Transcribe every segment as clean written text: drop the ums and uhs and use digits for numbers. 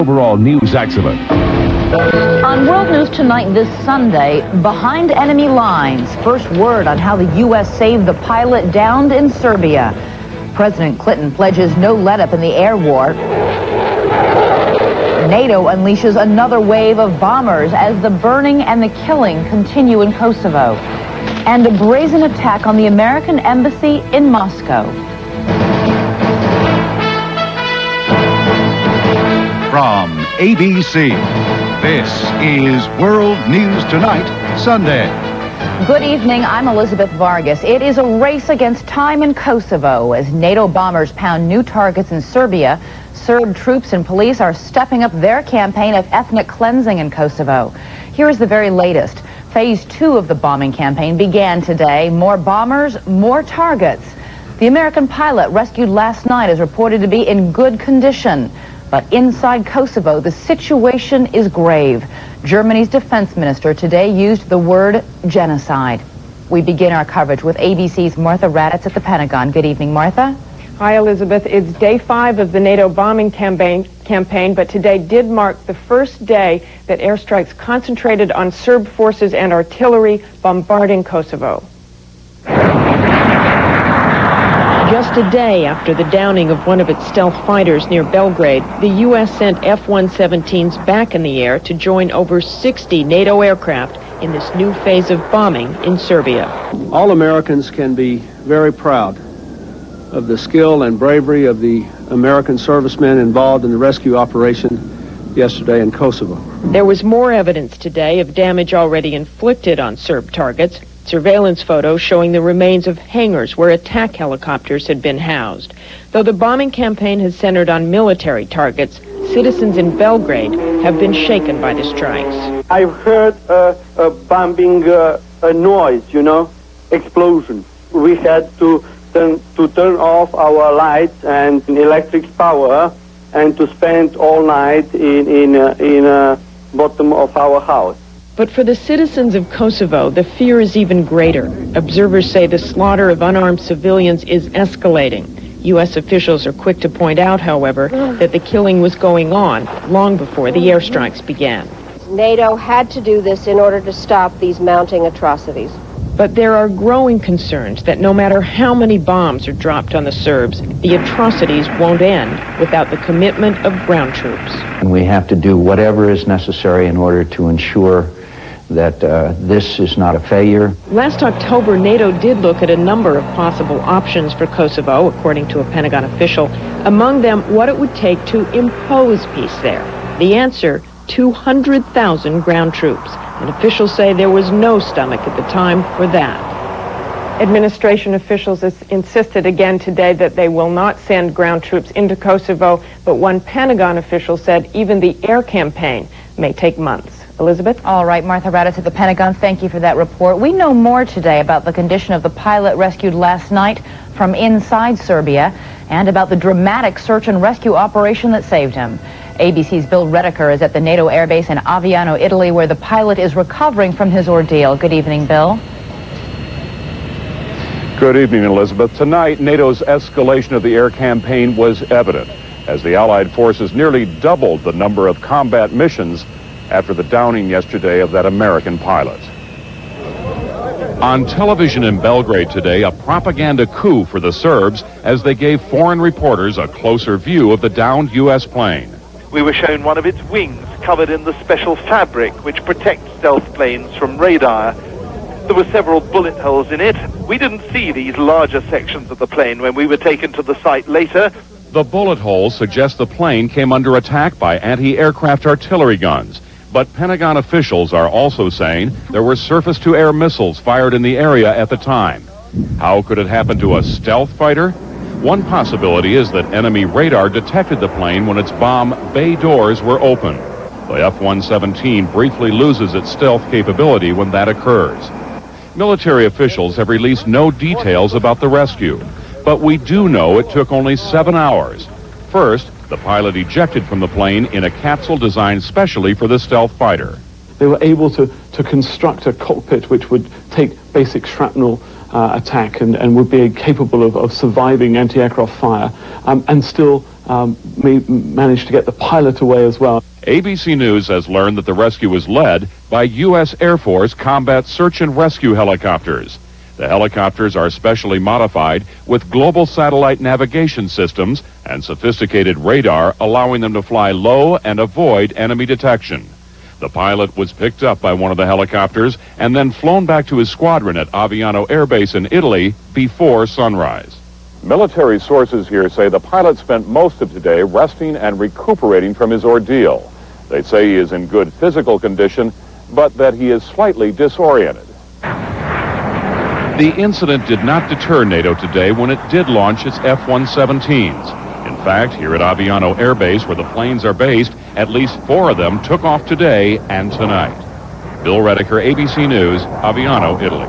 Overall news excellent. On World News Tonight this Sunday, behind enemy lines, first word on how the U.S. saved the pilot downed in Serbia. President Clinton pledges no let-up in the air war. NATO unleashes another wave of bombers as the burning and the killing continue in Kosovo. And a brazen attack on the American embassy in Moscow. From ABC, this is World News Tonight, Sunday. Good evening, I'm Elizabeth Vargas. It is a race against time in Kosovo as NATO bombers pound new targets in Serbia. Serb troops and police are stepping up their campaign of ethnic cleansing in Kosovo. Here is the very latest. Phase 2 of the bombing campaign began today. More bombers, more targets. The American pilot rescued last night is reported to be in good condition. But inside Kosovo, the situation is grave. Germany's defense minister today used the word genocide. We begin our coverage with ABC's Martha Raddatz at the Pentagon. Good evening, Martha. Hi, Elizabeth. It's day 5 of the NATO bombing campaign, but today did mark the first day that airstrikes concentrated on Serb forces and artillery bombarding Kosovo. Just a day after the downing of one of its stealth fighters near Belgrade, the U.S. sent F-117s back in the air to join over 60 NATO aircraft in this new phase of bombing in Serbia. All Americans can be very proud of the skill and bravery of the American servicemen involved in the rescue operation yesterday in Kosovo. There was more evidence today of damage already inflicted on Serb targets. Surveillance photos showing the remains of hangars where attack helicopters had been housed. Though the bombing campaign has centered on military targets, citizens in Belgrade have been shaken by the strikes. I've heard a bombing a noise, explosion. We had to turn off our lights and electric power and to spend all night in bottom of our house. But for the citizens of Kosovo, the fear is even greater. Observers say the slaughter of unarmed civilians is escalating. U.S. officials are quick to point out, however, that the killing was going on long before the airstrikes began. NATO had to do this in order to stop these mounting atrocities. But there are growing concerns that no matter how many bombs are dropped on the Serbs, the atrocities won't end without the commitment of ground troops. And we have to do whatever is necessary in order to ensure that this is not a failure. Last October, NATO did look at a number of possible options for Kosovo, according to a Pentagon official. Among them, what it would take to impose peace there. The answer, 200,000 ground troops. And officials say there was no stomach at the time for that. Administration officials insisted again today that they will not send ground troops into Kosovo, but one Pentagon official said even the air campaign may take months. Elizabeth? All right, Martha Raddatz at the Pentagon, thank you for that report. We know more today about the condition of the pilot rescued last night from inside Serbia and about the dramatic search and rescue operation that saved him. ABC's Bill Redeker is at the NATO airbase in Aviano, Italy, where the pilot is recovering from his ordeal. Good evening, Bill. Good evening, Elizabeth. Tonight, NATO's escalation of the air campaign was evident as the Allied forces nearly doubled the number of combat missions after the downing yesterday of that American pilot. On television in Belgrade today, a propaganda coup for the Serbs as they gave foreign reporters a closer view of the downed U.S. plane. We were shown one of its wings covered in the special fabric which protects stealth planes from radar. There were several bullet holes in it. We didn't see these larger sections of the plane when we were taken to the site later. The bullet holes suggest the plane came under attack by anti-aircraft artillery guns. But Pentagon officials are also saying there were surface-to-air missiles fired in the area at the time. How could it happen to a stealth fighter? One possibility is that enemy radar detected the plane when its bomb bay doors were open. The F-117 briefly loses its stealth capability when that occurs. Military officials have released no details about the rescue, but we do know it took only 7 hours. First, the pilot ejected from the plane in a capsule designed specially for the stealth fighter. They were able to construct a cockpit which would take basic shrapnel attack and would be capable of surviving anti-aircraft fire and still managed to get the pilot away as well. ABC News has learned that the rescue was led by U.S. Air Force combat search and rescue helicopters. The helicopters are specially modified with global satellite navigation systems and sophisticated radar, allowing them to fly low and avoid enemy detection. The pilot was picked up by one of the helicopters and then flown back to his squadron at Aviano Air Base in Italy before sunrise. Military sources here say the pilot spent most of today resting and recuperating from his ordeal. They say he is in good physical condition, but that he is slightly disoriented. The incident did not deter NATO today when it did launch its F-117s. In fact, here at Aviano Air Base, where the planes are based, at least 4 of them took off today and tonight. Bill Redeker, ABC News, Aviano, Italy.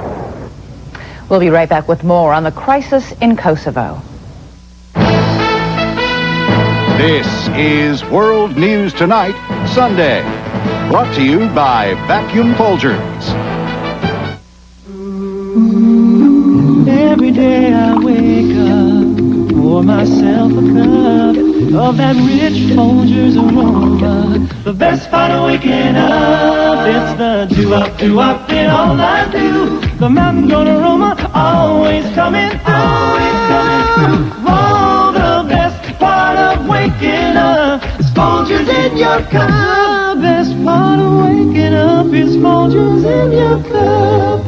We'll be right back with more on the crisis in Kosovo. This is World News Tonight, Sunday. Brought to you by Vacuum Folgers. Every day I wake up, pour myself a cup of that rich Folgers aroma. The best part of waking up, it's the do-up in all I do. The mountain-grown aroma always coming through. Oh, the best part of waking up is Folgers in your cup. The best part of waking up is Folgers in your cup.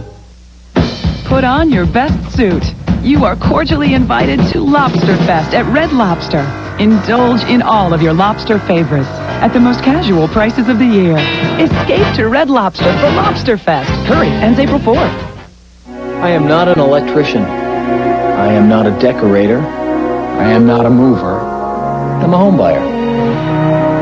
Put on your best suit. You are cordially invited to Lobster Fest at Red Lobster. Indulge in all of your lobster favorites at the most casual prices of the year. Escape to Red Lobster for Lobster Fest. Hurry, ends April 4th. I am not an electrician. I am not a decorator. I am not a mover. I'm a home buyer.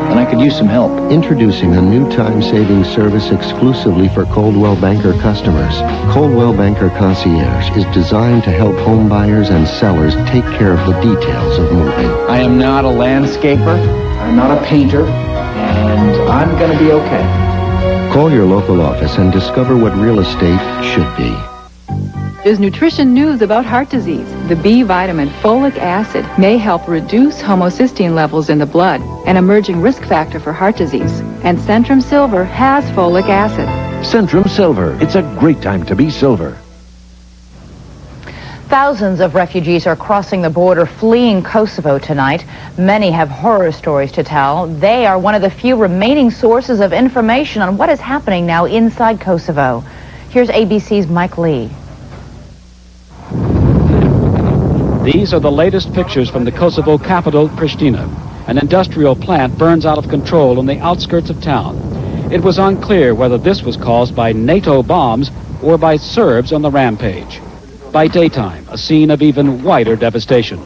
And I could use some help. Introducing a new time-saving service exclusively for Coldwell Banker customers. Coldwell Banker Concierge is designed to help home buyers and sellers take care of the details of moving. I am not a landscaper. I'm not a painter. And I'm going to be okay. Call your local office and discover what real estate should be. There's nutrition news about heart disease. The B vitamin folic acid may help reduce homocysteine levels in the blood, an emerging risk factor for heart disease. And Centrum Silver has folic acid. Centrum Silver. It's a great time to be silver. Thousands of refugees are crossing the border fleeing Kosovo tonight. Many have horror stories to tell. They are one of the few remaining sources of information on what is happening now inside Kosovo. Here's ABC's Mike Lee. These are the latest pictures from the Kosovo capital, Pristina. An industrial plant burns out of control on the outskirts of town. It was unclear whether this was caused by NATO bombs or by Serbs on the rampage. By daytime, a scene of even wider devastation.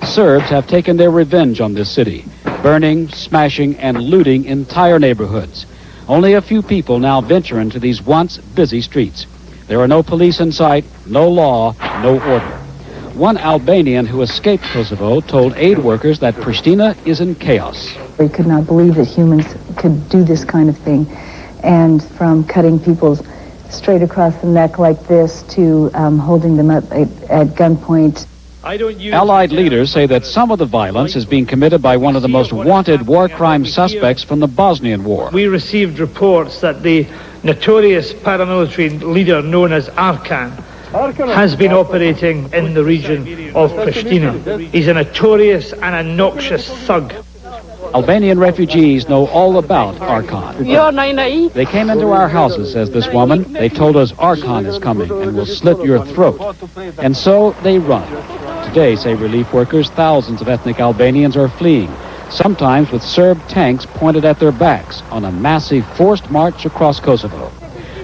Serbs have taken their revenge on this city, burning, smashing, and looting entire neighborhoods. Only a few people now venture into these once busy streets. There are no police in sight, no law, no order. One Albanian who escaped Kosovo told aid workers that Pristina is in chaos. We could not believe that humans could do this kind of thing. And from cutting people straight across the neck like this to holding them up at gunpoint. Allied leaders say that some of the violence is being committed by one of the most wanted war crime suspects from the Bosnian War. We received reports that the notorious paramilitary leader known as Arkan has been operating in the region of Pristina. He's a notorious and a noxious thug. Albanian refugees know all about Arkan. They came into our houses, says this woman. They told us Arkan is coming and will slit your throat. And so they run. Today, say relief workers, thousands of ethnic Albanians are fleeing, sometimes with Serb tanks pointed at their backs on a massive forced march across Kosovo.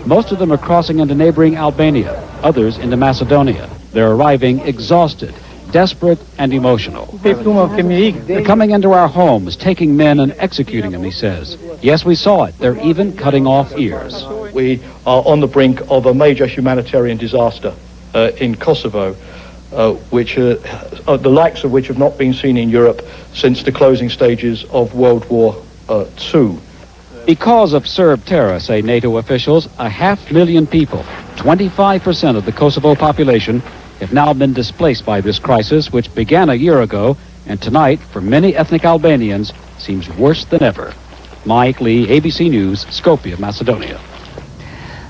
Most of them are crossing into neighboring Albania, others into Macedonia. They're arriving exhausted, desperate, and emotional. They're coming into our homes, taking men and executing them, he says. Yes, we saw it. They're even cutting off ears. We are on the brink of a major humanitarian disaster in Kosovo, the likes of which have not been seen in Europe since the closing stages of World War II. Because of Serb terror, say NATO officials, 500,000 people, 25% of the Kosovo population, have now been displaced by this crisis, which began a year ago And tonight, for many ethnic Albanians, seems worse than ever. Mike Lee, ABC News, Skopje, Macedonia.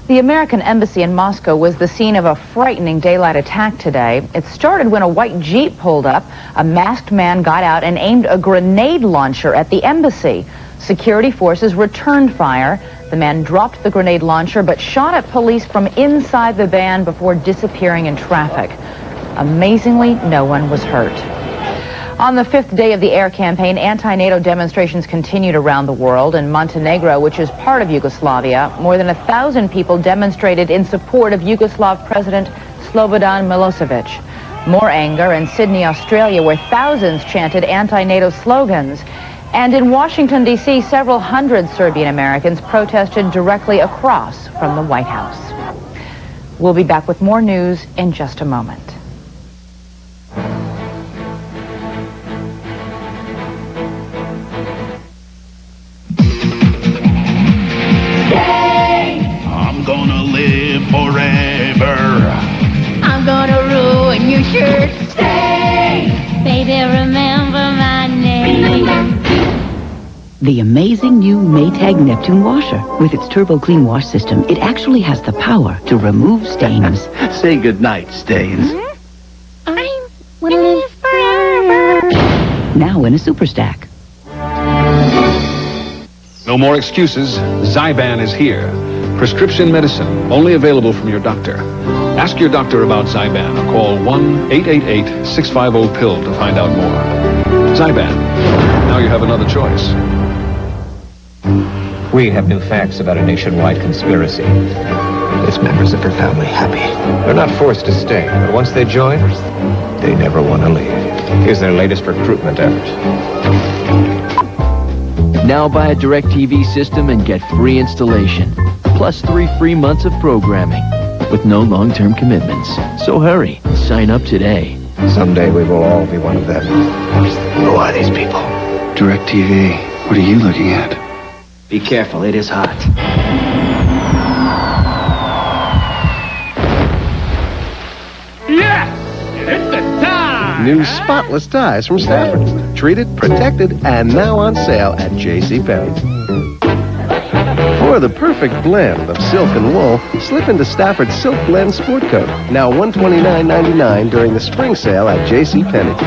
The American embassy in Moscow was the scene of a frightening daylight attack today. It started when a white Jeep pulled up. A masked man got out and aimed a grenade launcher at the embassy. Security forces returned fire. The man dropped the grenade launcher but shot at police from inside the van before disappearing in traffic. Amazingly, no one was hurt. On the fifth day of the air campaign, anti-NATO demonstrations continued around the world. In Montenegro, which is part of Yugoslavia, more than 1,000 people demonstrated in support of Yugoslav President Slobodan Milosevic. More anger in Sydney, Australia, where thousands chanted anti-NATO slogans. And in Washington, D.C., several hundred Serbian Americans protested directly across from the White House. We'll be back with more news in just a moment. I'm gonna live forever. I'm gonna ruin your shirt. Stay, baby, remember my name. The amazing new Maytag Neptune washer. With its Turbo Clean Wash system, it actually has the power to remove stains. Say goodnight, stains. I wanna live forever. Now in a super stack. No more excuses. Zyban is here. Prescription medicine, only available from your doctor. Ask your doctor about Zyban or call 1-888-650-PILL to find out more. Zyban. Now you have another choice. We have new facts about a nationwide conspiracy. Its members are profoundly happy. They're not forced to stay, but once they join, they never want to leave. Here's their latest recruitment effort. Now buy a DirecTV system and get free installation, plus 3 free months of programming, with no long-term commitments. So hurry, sign up today. Someday we will all be one of them. Who are these people? DirecTV. What are you looking at? Be careful, it is hot. Yes! It's the time! New spotless ties from Stafford. Treated, protected, and now on sale at JCPenney. For the perfect blend of silk and wool, slip into Stafford's Silk Blend Sport Coat. Now $129.99 during the spring sale at JCPenney.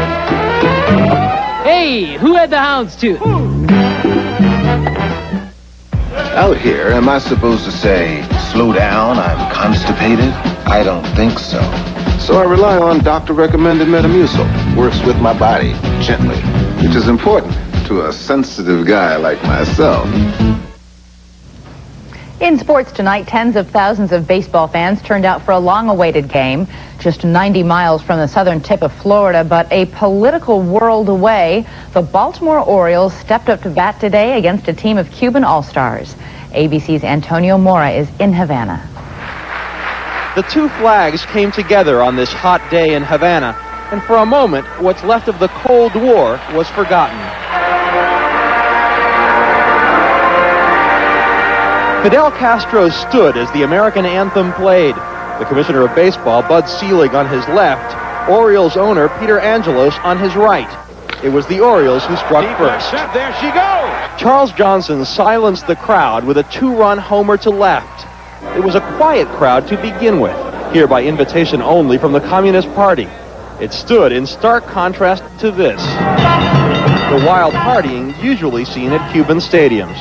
Hey, who had the houndstooth? Out here, am I supposed to say, slow down, I'm constipated? I don't think so. So I rely on doctor-recommended Metamucil. Works with my body, gently, which is important to a sensitive guy like myself. In sports tonight, tens of thousands of baseball fans turned out for a long-awaited game, just 90 miles from the southern tip of Florida, but a political world away. The Baltimore Orioles stepped up to bat today against a team of Cuban All-Stars. ABC's Antonio Mora is in Havana. The two flags came together on this hot day in Havana, and for a moment, what's left of the Cold War was forgotten. Fidel Castro stood as the American anthem played. The commissioner of baseball, Bud Selig, on his left, Orioles owner Peter Angelos on his right. It was the Orioles who struck first. There she goes! Charles Johnson silenced the crowd with a 2-run homer to left. It was a quiet crowd to begin with, here by invitation only from the Communist Party. It stood in stark contrast to this, the wild partying usually seen at Cuban stadiums.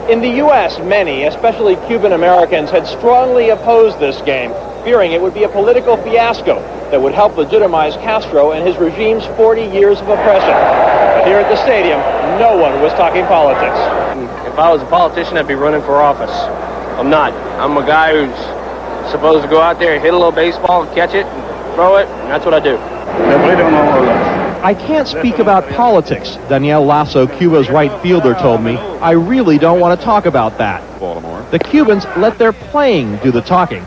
In the U.S., many, especially Cuban Americans, had strongly opposed this game, fearing it would be a political fiasco that would help legitimize Castro and his regime's 40 years of oppression. But here at the stadium, no one was talking politics. If I was a politician, I'd be running for office. I'm not. I'm a guy who's supposed to go out there and hit a little baseball and catch it and throw it, and that's what I do. I can't speak about politics, Daniel Lasso, Cuba's right fielder, told me. I really don't want to talk about that. The Cubans let their playing do the talking.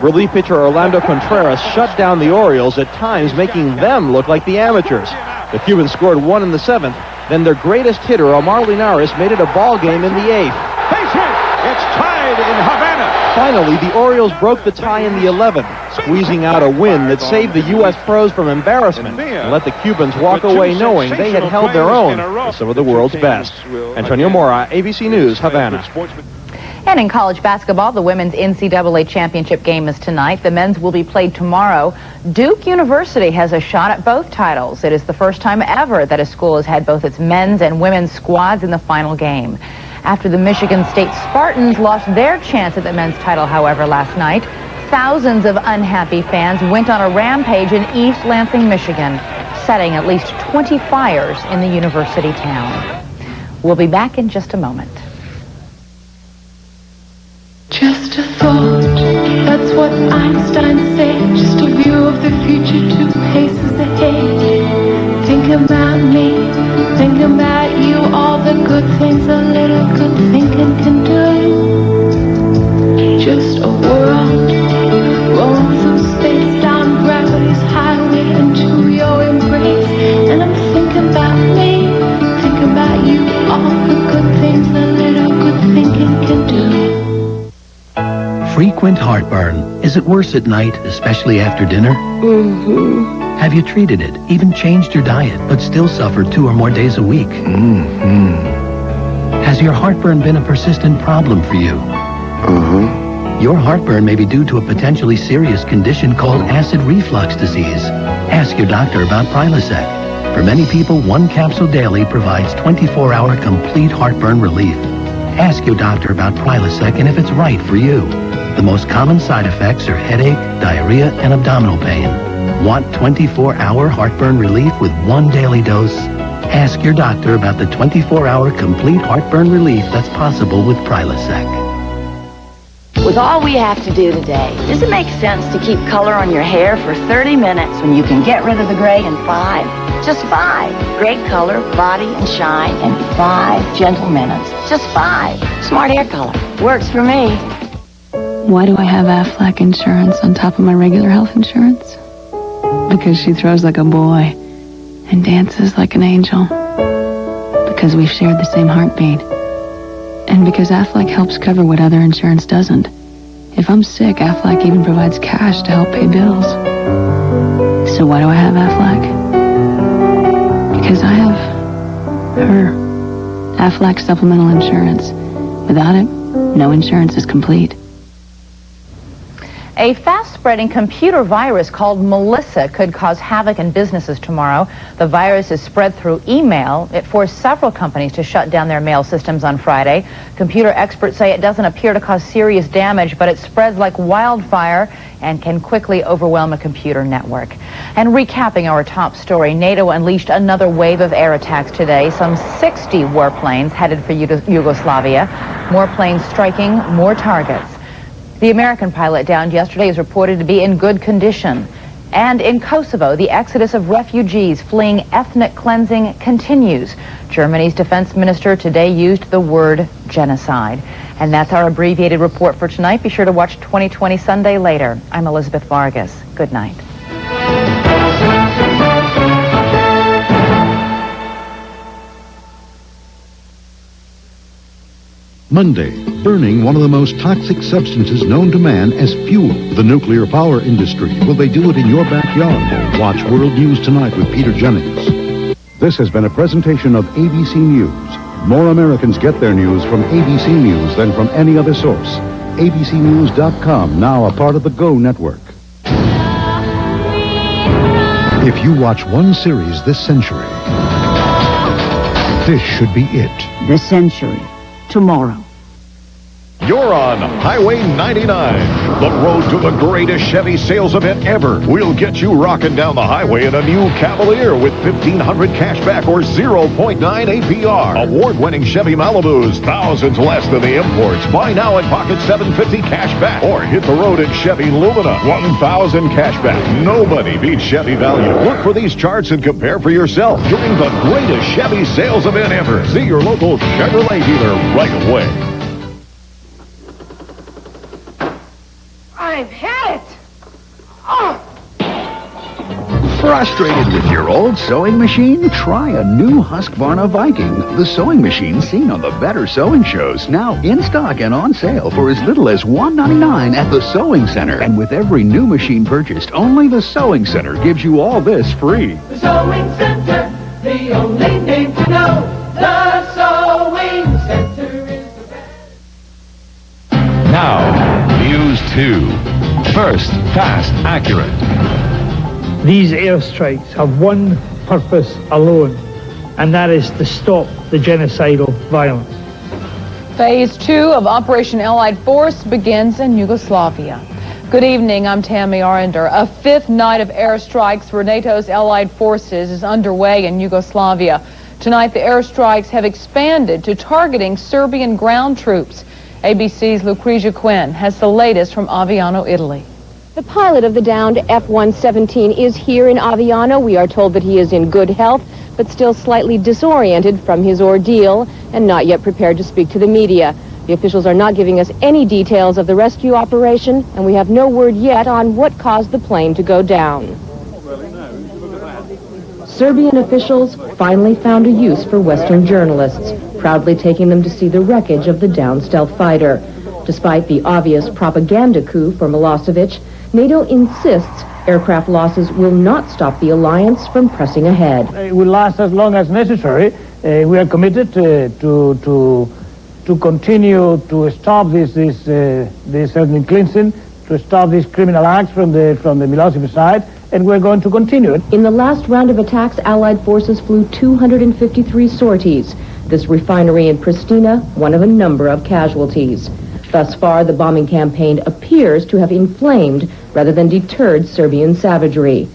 Relief pitcher Orlando Contreras shut down the Orioles, at times making them look like the amateurs. The Cubans scored 1 in the 7th. Then their greatest hitter, Omar Linares, made it a ball game in the 8th. Base hit! It's tied in Havana. Finally, the Orioles broke the tie in the 11th, squeezing out a win that saved the U.S. pros from embarrassment and let the Cubans walk away knowing they had held their own with some of the world's best. Antonio Mora, ABC News, Havana. And in college basketball, the women's NCAA championship game is tonight. The men's will be played tomorrow. Duke University has a shot at both titles. It is the first time ever that a school has had both its men's and women's squads in the final game. After the Michigan State Spartans lost their chance at the men's title, however, last night, thousands of unhappy fans went on a rampage in East Lansing, Michigan, setting at least 20 fires in the university town. We'll be back in just a moment. Just a thought, that's what Einstein said. Just a view of the future, 2 paces ahead. Think about me, think about you, all the good things a little good thinking can do. Just a world, rolling through space, down gravity's highway into your embrace. And I'm thinking about me, thinking about you, all the good things a little good thinking can do. Frequent heartburn. Is it worse at night, especially after dinner? Mm-hmm. Have you treated it, even changed your diet, but still suffered 2 or more days a week? Mm-hmm. Has your heartburn been a persistent problem for you? Your heartburn may be due to a potentially serious condition called acid reflux disease. Ask your doctor about Prilosec. For many people, 1 capsule daily provides 24-hour complete heartburn relief. Ask your doctor about Prilosec and if it's right for you. The most common side effects are headache, diarrhea, and abdominal pain. Want 24-hour heartburn relief with 1 daily dose? Ask your doctor about the 24-hour complete heartburn relief that's possible with Prilosec. With all we have to do today, does it make sense to keep color on your hair for 30 minutes when you can get rid of the gray in 5? Just 5. Great color, body, and shine in 5 gentle minutes. Just 5. Smart hair color. Works for me. Why do I have Aflac insurance on top of my regular health insurance? Because she throws like a boy and dances like an angel. Because we've shared the same heartbeat. And because Aflac helps cover what other insurance doesn't. If I'm sick, Aflac even provides cash to help pay bills. So why do I have Aflac? Because I have her. Aflac supplemental insurance. Without it, no insurance is complete. A fast-spreading computer virus called Melissa could cause havoc in businesses tomorrow. The virus is spread through email. It forced several companies to shut down their mail systems on Friday. Computer experts say it doesn't appear to cause serious damage, but it spreads like wildfire and can quickly overwhelm a computer network. And recapping our top story, NATO unleashed another wave of air attacks today. Some 60 warplanes headed for Yugoslavia. More planes striking more targets. The American pilot downed yesterday is reported to be in good condition. And in Kosovo, the exodus of refugees fleeing ethnic cleansing continues. Germany's defense minister today used the word genocide. And that's our abbreviated report for tonight. Be sure to watch 2020 Sunday later. I'm Elizabeth Vargas. Good night. Monday, burning one of the most toxic substances known to man as fuel. The nuclear power industry. Will they do it in your backyard? Watch World News Tonight with Peter Jennings. This has been a presentation of ABC News. More Americans get their news from ABC News than from any other source. ABCNews.com, now a part of the Go Network. If you watch one series this century, this should be it. This century. Tomorrow. You're on Highway 99, the road to the greatest Chevy sales event ever. We'll get you rocking down the highway in a new Cavalier with $1,500 cash back or 0.9 APR. Award-winning Chevy Malibus, thousands less than the imports. Buy now and pocket $750 cash back or hit the road in Chevy Lumina, $1,000 cash back. Nobody beats Chevy value. Look for these charts and compare for yourself during the greatest Chevy sales event ever. See your local Chevrolet dealer right away. I've had it! Oh! Frustrated with your old sewing machine? Try a new Husqvarna Viking, the sewing machine seen on the better sewing shows. Now in stock and on sale for as little as $1.99 at the Sewing Center. And with every new machine purchased, only the Sewing Center gives you all this free. The Sewing Center, the only name to know. The Sewing Center is the best. Now, News 2. First, fast, accurate. These airstrikes have one purpose alone, and that is to stop the genocidal violence. Phase 2 of Operation Allied Force begins in Yugoslavia. Good evening, I'm Tammy Arender. A fifth night of airstrikes for NATO's allied forces is underway in Yugoslavia. Tonight, the airstrikes have expanded to targeting Serbian ground troops. ABC's Lucrezia Quinn has the latest from Aviano, Italy. The pilot of the downed F-117 is here in Aviano. We are told that he is in good health, but still slightly disoriented from his ordeal and not yet prepared to speak to the media. The officials are not giving us any details of the rescue operation, and we have no word yet on what caused the plane to go down. Serbian officials finally found a use for Western journalists, proudly taking them to see the wreckage of the downed stealth fighter. Despite the obvious propaganda coup for Milosevic, NATO insists aircraft losses will not stop the alliance from pressing ahead. It will last as long as necessary. We are committed to continue to stop this ethnic cleansing, to stop these criminal acts from the Milosevic side, and we're going to continue it. In the last round of attacks, Allied forces flew 253 sorties. This refinery in Pristina, one of a number of casualties. Thus far, the bombing campaign appears to have inflamed rather than deterred Serbian savagery.